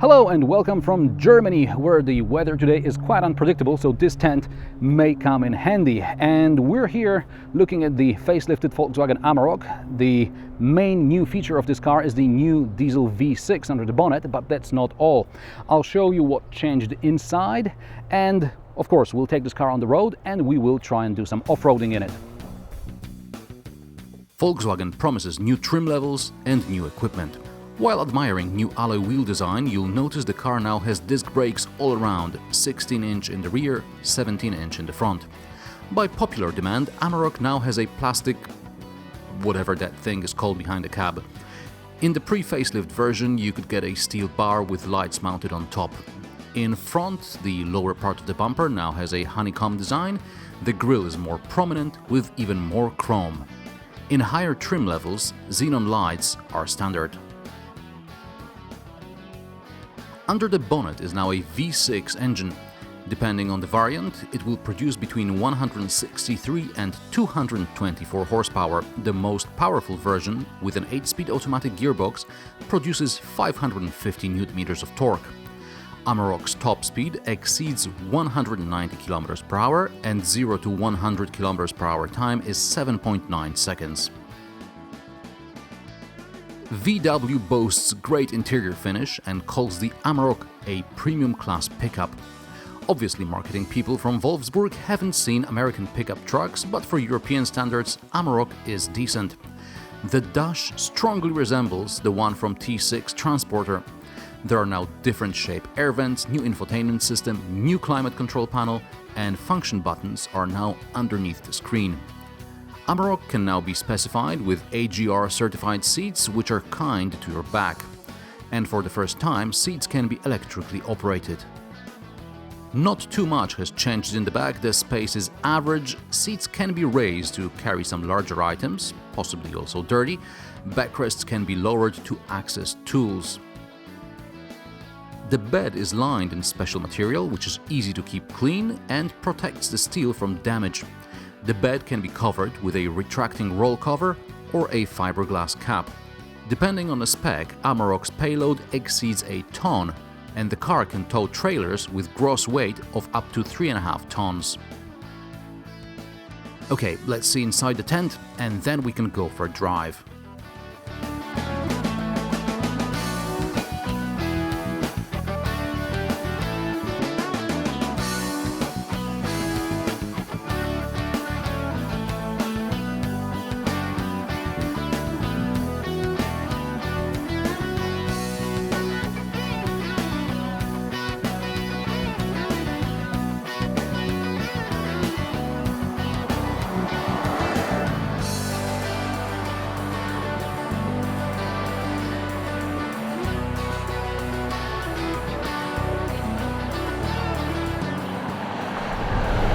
Hello and welcome from Germany, where the weather today is quite unpredictable, so this tent may come in handy. And we're here looking at the facelifted Volkswagen Amarok. The main new feature of this car is the new diesel V6 under the bonnet, but that's not all. I'll show you what changed inside, and of course we'll take this car on the road and we will try and do some off-roading in it. Volkswagen promises new trim levels and new equipment. While admiring new alloy wheel design, you'll notice the car now has disc brakes all around, 16-inch in the rear, 17-inch in the front. By popular demand, Amarok now has a plastic, whatever that thing is called behind the cab. In the pre-facelift version, you could get a steel bar with lights mounted on top. In front, the lower part of the bumper now has a honeycomb design. The grille is more prominent with even more chrome. In higher trim levels, xenon lights are standard. Under the bonnet is now a V6 engine. Depending on the variant, it will produce between 163 and 224 horsepower. The most powerful version, with an 8-speed automatic gearbox, produces 550 Nm of torque. Amarok's top speed exceeds 190 km per hour, and 0 to 100 km per hour time is 7.9 seconds. VW boasts great interior finish and calls the Amarok a premium class pickup. Obviously, marketing people from Wolfsburg haven't seen American pickup trucks, but for European standards, Amarok is decent. The dash strongly resembles the one from T6 Transporter. There are now different shape air vents, new infotainment system, new climate control panel, and function buttons are now underneath the screen. Amarok can now be specified with AGR-certified seats, which are kind to your back. And for the first time, seats can be electrically operated. Not too much has changed in the back. The space is average. Seats can be raised to carry some larger items, possibly also dirty. Backrests can be lowered to access tools. The bed is lined in special material, which is easy to keep clean and protects the steel from damage. The bed can be covered with a retracting roll cover or a fiberglass cap. Depending on the spec, Amarok's payload exceeds a tonne, and the car can tow trailers with gross weight of up to 3.5 tons. Okay, let's see inside the tent, and then we can go for a drive.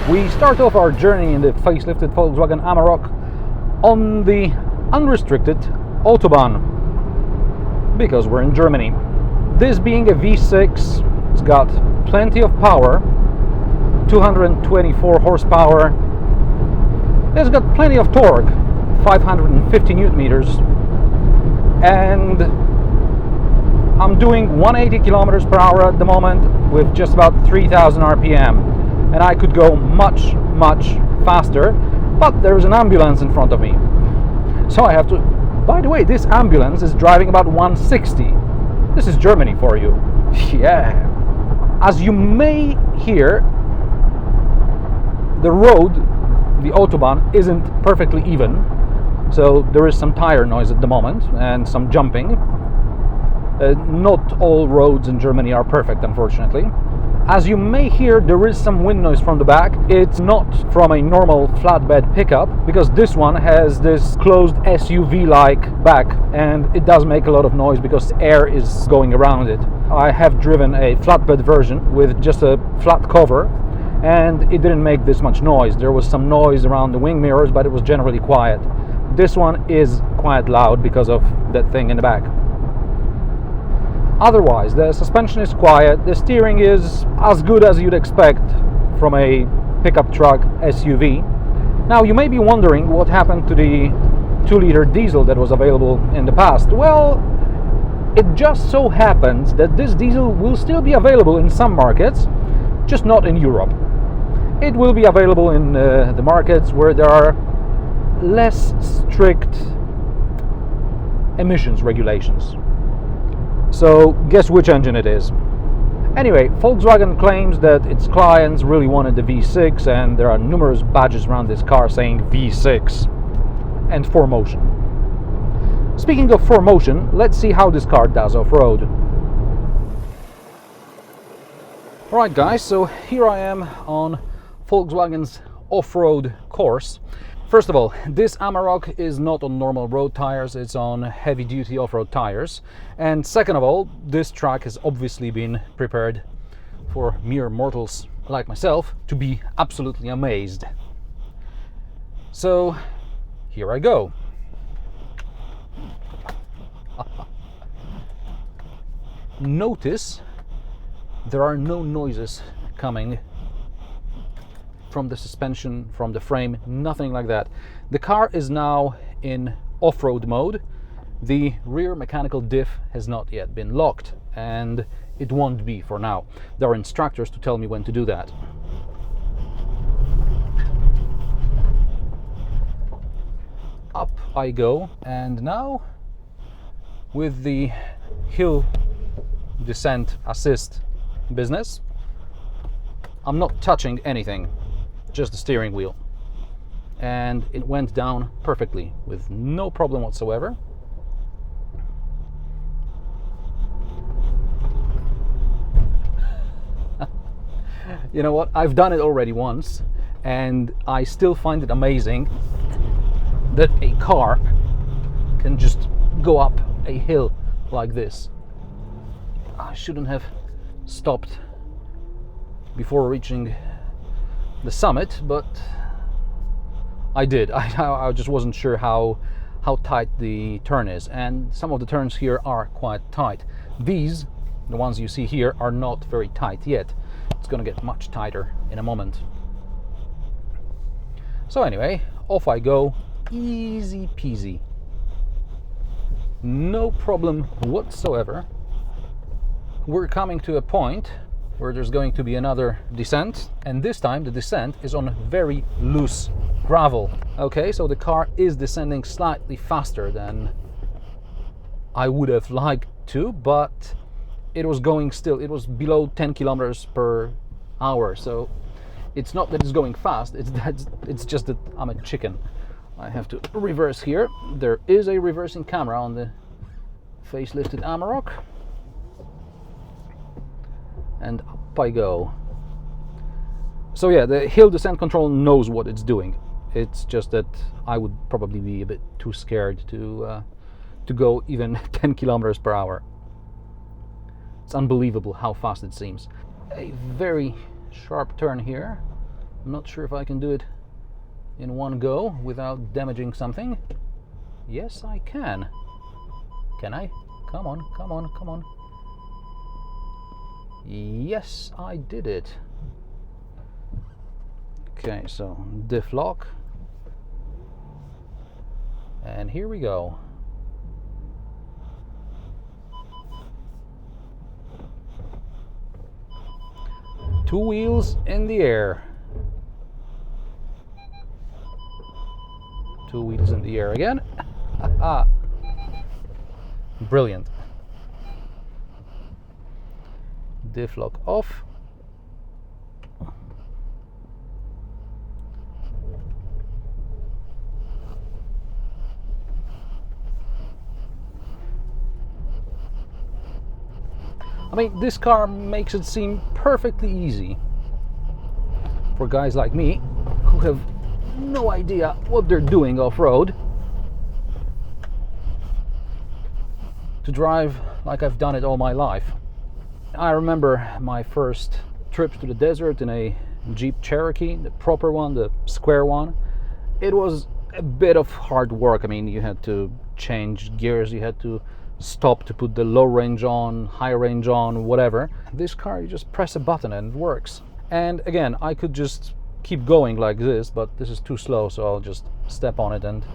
We start off our journey in the facelifted Volkswagen Amarok on the unrestricted Autobahn, because we're in Germany. This being a V6, it's got plenty of power, 224 horsepower. It's got plenty of torque, 550 Nm, and I'm doing 180 km per hour at the moment with just about 3,000 RPM. And I could go much faster, but there's an ambulance in front of me. So I have to... By the way, this ambulance is driving about 160. This is Germany for you. Yeah. As you may hear, the road, the Autobahn, isn't perfectly even. So there is some tire noise at the moment and some jumping. Not all roads in Germany are perfect, unfortunately. As you may hear, there is some wind noise from the back. It's not from a normal flatbed pickup, because this one has this closed SUV-like back, and it does make a lot of noise because air is going around it. I have driven a flatbed version with just a flat cover, and it didn't make this much noise. There was some noise around the wing mirrors, but it was generally quiet. This one is quite loud because of that thing in the back. Otherwise, the suspension is quiet, the steering is as good as you'd expect from a pickup truck SUV. Now, you may be wondering what happened to the 2-liter diesel that was available in the past. Well, It just so happens that this diesel will still be available in some markets, just not in Europe. It will be available in the markets where there are less strict emissions regulations. So guess which engine it is. Anyway, Volkswagen claims that its clients really wanted the V6, and there are numerous badges around this car saying V6 and 4Motion. Speaking of 4Motion, let's see how this car does off-road. Alright guys, so here I am on Volkswagen's off-road course. First of all, this Amarok is not on normal road tires, it's on heavy-duty off-road tires. And second of all, this track has obviously been prepared for mere mortals like myself to be absolutely amazed. So, here I go. Notice there are no noises coming from the suspension, from the frame, nothing like that. The car is now in off-road mode. The rear mechanical diff has not yet been locked, and it won't be for now. There are instructors to tell me when to do that. Up I go, and now with the hill descent assist business, I'm not touching anything, just the steering wheel, and it went down perfectly with no problem whatsoever. You know what, I've done it already once, and I still find it amazing that a car can just go up a hill like this. I shouldn't have stopped before reaching the summit, but I did. I just wasn't sure how tight the turn is, and some of the turns here are quite tight. These, the ones you see here, are not very tight yet. It's gonna get much tighter in a moment. So anyway, off I go, easy peasy. No problem whatsoever. We're coming to a point where there's going to be another descent, and this time the descent is on very loose gravel. Okay, so the car is descending slightly faster than I would have liked to, but it was going still, it was below 10 kilometers per hour, so it's not that it's going fast, it's just that I'm a chicken. I have to reverse here. There is a reversing camera on the facelifted Amarok. And up I go. So yeah, the hill descent control knows what it's doing. It's just that I would probably be a bit too scared to go even 10 kilometers per hour. It's unbelievable how fast it seems. A very sharp turn here. I'm not sure if I can do it in one go without damaging something. Yes, I can. Can I? Come on, come on, come on. Yes, I did it. Okay, so diff lock. And here we go. Two wheels in the air. Two wheels in the air again. Brilliant. Diff lock off. I mean, this car makes it seem perfectly easy for guys like me who have no idea what they're doing off-road to drive like I've done it all my life. I remember my first trip to the desert in a Jeep Cherokee, the proper one, the square one. It was a bit of hard work. I mean, you had to change gears, you had to stop to put the low range on, high range on, whatever. This car, you just press a button and it works. And again, I could just keep going like this, but this is too slow, so I'll just step on it, and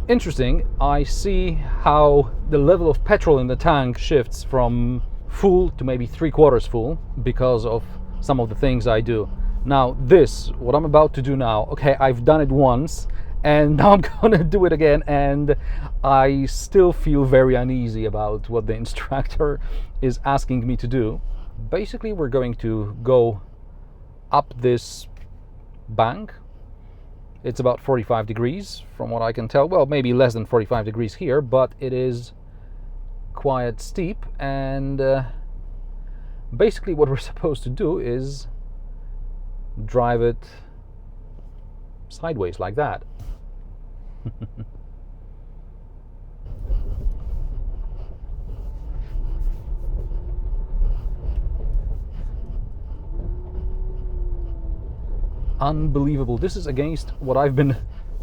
Interesting, I see how the level of petrol in the tank shifts from full to maybe 3/4 full because of some of the things I do. Now this, what I'm about to do now, okay, I've done it once and now I'm gonna do it again, and I still feel very uneasy about what the instructor is asking me to do. Basically, we're going to go up this bank. It's about 45 degrees from what I can tell. Well, maybe less than 45 degrees here, but it is quite steep, and basically what we're supposed to do is drive it sideways like that. Unbelievable. This is against what I've been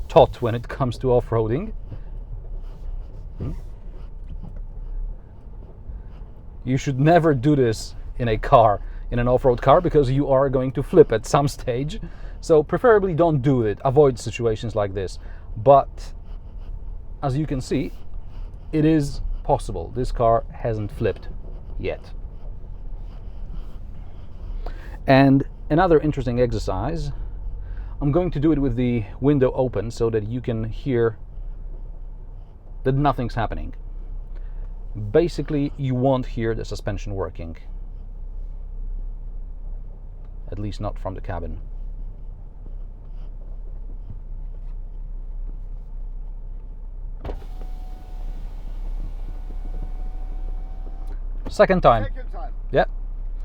taught when it comes to off-roading. You should never do this in a car, in an off-road car, because you are going to flip at some stage. So preferably don't do it. Avoid situations like this. But as you can see, it is possible. This car hasn't flipped yet. And another interesting exercise, I'm going to do it with the window open so that you can hear that nothing's happening. Basically, you won't hear the suspension working, at least not from the cabin. Second time. Second time. Yeah.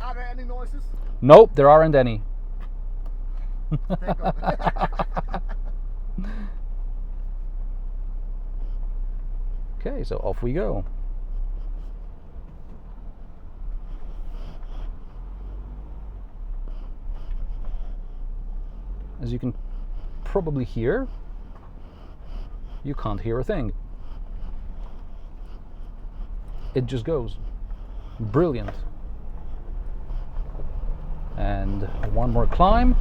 Are there any noises? Nope, there aren't any. Thank God. Okay, so off we go. As you can probably hear, you can't hear a thing. It just goes. Brilliant. And one more climb.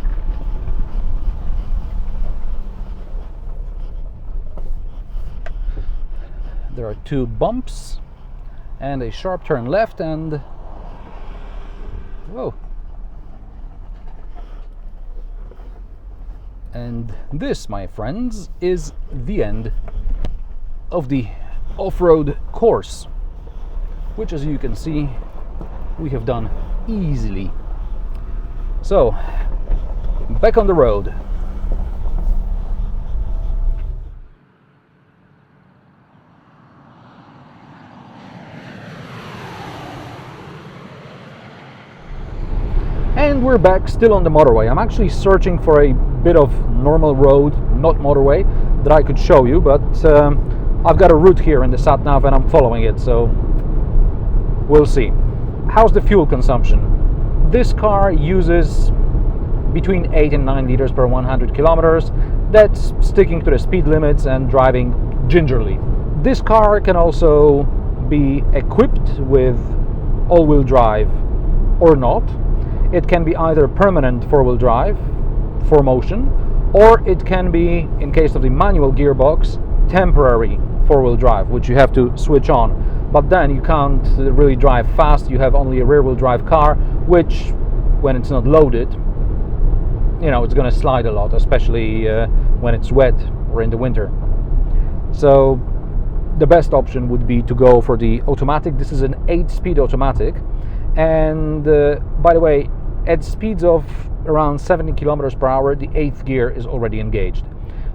There are 2 bumps and a sharp turn left, and whoa. And this, my friends, is the end of the off-road course, which, as you can see, we have done easily. So, back on the road. And we're back, still on the motorway. I'm actually searching for a bit of normal road, not motorway, that I could show you, but I've got a route here in the sat-nav and I'm following it, so we'll see. How's the fuel consumption? This car uses between 8 and 9 liters per 100 kilometers. That's sticking to the speed limits and driving gingerly. This car can also be equipped with all-wheel drive or not. It can be either permanent 4-wheel drive, 4Motion, or it can be, in case of the manual gearbox, temporary 4-wheel drive, which you have to switch on. But then you can't really drive fast. You have only a rear-wheel drive car, which, when it's not loaded, you know, it's going to slide a lot, especially when it's wet or in the winter. So the best option would be to go for the automatic. This is an 8-speed automatic, and by the way, at speeds of around 70 kilometers per hour, the 8th gear is already engaged.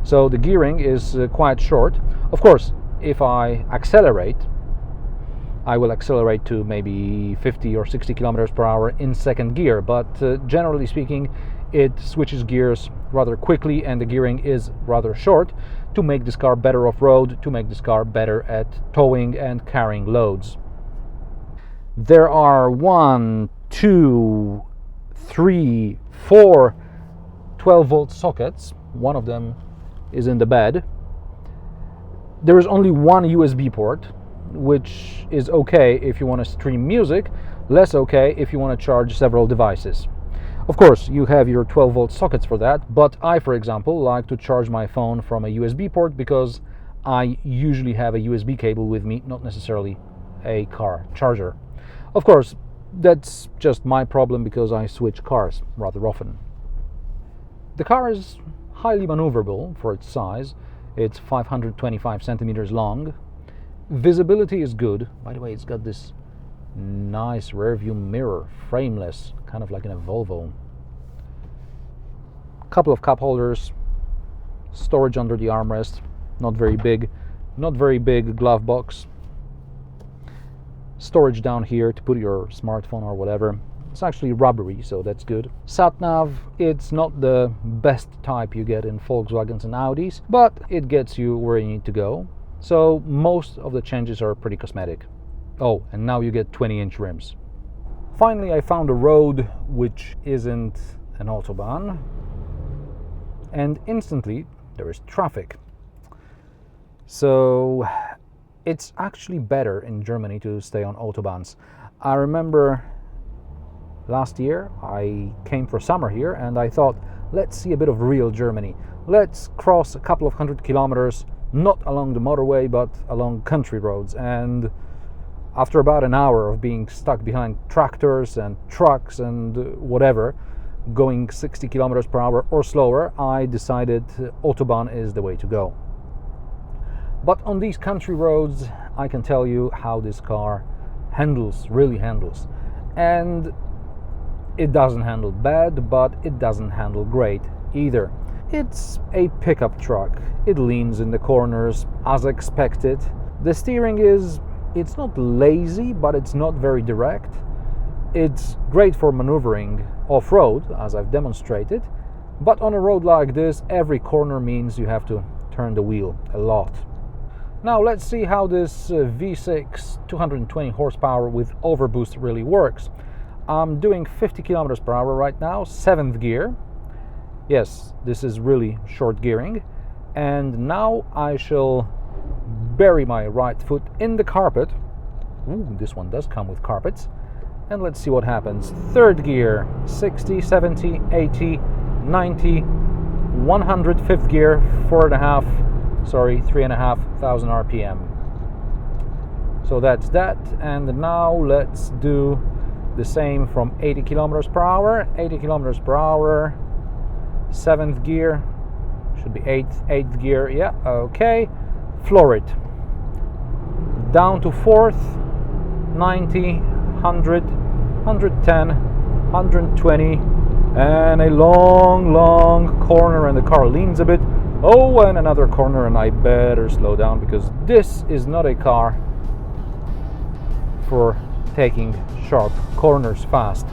So the gearing is quite short. Of course, if I accelerate, I will accelerate to maybe 50 or 60 kilometers per hour in 2nd gear, but generally speaking, it switches gears rather quickly, and the gearing is rather short to make this car better off-road, to make this car better at towing and carrying loads. There are 1, 2, 3, 4 12-volt sockets. One of them is in the bed. There is only one USB port, which is okay if you want to stream music, less okay if you want to charge several devices. Of course, you have your 12-volt sockets for that, but I, for example, like to charge my phone from a USB port because I usually have a USB cable with me, not necessarily a car charger. Of course, that's just my problem because I switch cars rather often. The car is highly maneuverable for its size. It's 525 centimeters long. Visibility is good. By the way, it's got this nice rear view mirror, frameless, kind of like in a Volvo. Couple of cup holders, storage under the armrest, not very big glove box. Storage down here to put your smartphone or whatever. It's actually rubbery, so that's good. Sat-nav, it's not the best type you get in Volkswagens and Audis, but it gets you where you need to go. So most of the changes are pretty cosmetic. Oh, and now you get 20-inch rims. Finally, I found a road which isn't an autobahn, and instantly there is traffic. So it's actually better in Germany to stay on autobahns. I remember last year I came for summer here and I thought, let's see a bit of real Germany. Let's cross a couple of 100 kilometers, not along the motorway but along country roads. And after about an hour of being stuck behind tractors and trucks and whatever, going 60 kilometers per hour or slower, I decided Autobahn is the way to go. But on these country roads, I can tell you how this car handles, really handles. And it doesn't handle bad, but it doesn't handle great either. It's a pickup truck. It leans in the corners as expected. The steering it's not lazy, but it's not very direct. It's great for maneuvering off-road, as I've demonstrated. But on a road like this, every corner means you have to turn the wheel a lot. Now let's see how this V6 220 horsepower with overboost really works. I'm doing 50 kilometers per hour right now, 7th gear. Yes, this is really short gearing. And now I shall bury my right foot in the carpet. Ooh, this one does come with carpets. And let's see what happens. 3rd gear, 60, 70, 80, 90, 100, 5th gear, 3,500 RPM. So that's that. And now let's do the same from 80 kilometers per hour. 80 kilometers per hour, 7th gear, should be 8th gear, yeah, okay. Floor it. Down to 4th, 90, 100, 110, 120, and a long corner, and the car leans a bit. Oh, and another corner, and I better slow down because this is not a car for taking sharp corners fast.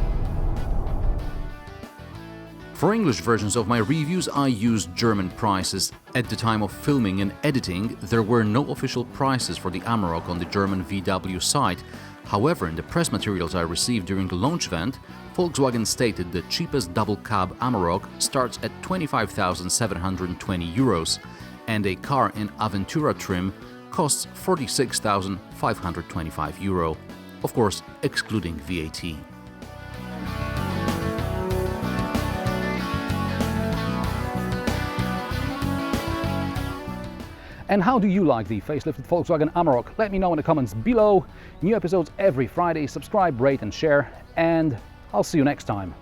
For English versions of my reviews, I used German prices. At the time of filming and editing, there were no official prices for the Amarok on the German VW site. However, in the press materials I received during the launch event, Volkswagen stated the cheapest double cab Amarok starts at 25,720 euros, and a car in Aventura trim costs 46,525 euro. Of course, excluding VAT. And how do you like the facelifted Volkswagen Amarok? Let me know in the comments below. New episodes every Friday. Subscribe, rate and share, and I'll see you next time.